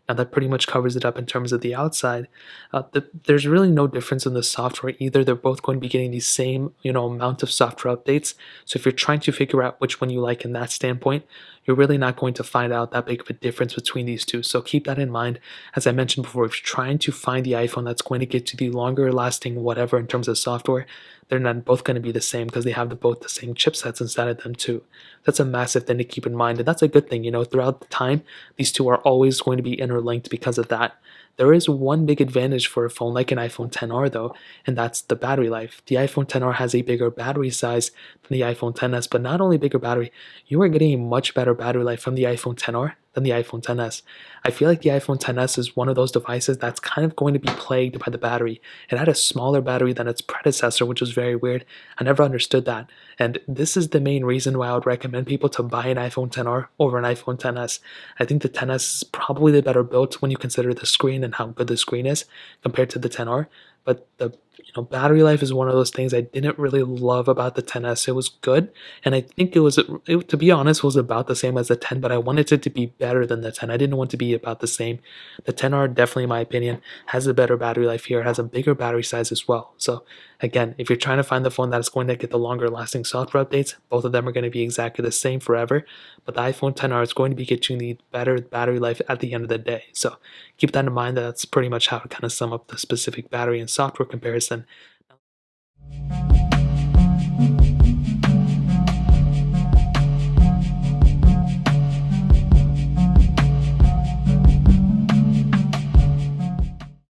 Now that pretty much covers it up in terms of the outside. There's really no difference in the software either. They're both going to be getting the same, amount of software updates. So if you're trying to figure out which one you like in that standpoint, you're really not going to find out that big of a difference between these two. So keep that in mind. As I mentioned before, if you're trying to find the iPhone that's going to get to the longer lasting whatever in terms of software, they're not both going to be the same because they have both the same chipsets inside of them too. That's a massive thing to keep in mind, and that's a good thing. Throughout the time, these two are always going to be interlinked because of that. There is one big advantage for a phone like an iPhone XR though, and that's the battery life. The iPhone XR has a bigger battery size than the iPhone XS, but not only bigger battery, you are getting a much better battery life from the iPhone XR than the iPhone XS. I feel like the iPhone XS is one of those devices that's kind of going to be plagued by the battery. It had a smaller battery than its predecessor, which was very weird. I never understood that. And this is the main reason why I would recommend people to buy an iPhone XR over an iPhone XS. I think the XS is probably the better built when you consider the screen and how good the screen is compared to the XR. But the battery life is one of those things I didn't really love about the XS. It was good, and I think to be honest, was about the same as the 10, but I wanted it to be better than the 10. I didn't want to be about the same. The 10R definitely, in my opinion, has a better battery life here. It has a bigger battery size as well. So again, if you're trying to find the phone that's going to get the longer lasting software updates, both of them are going to be exactly the same forever. But the iPhone XR is going to be getting the better battery life at the end of the day. So keep that in mind. That's pretty much how to kind of sum up the specific battery and software comparison.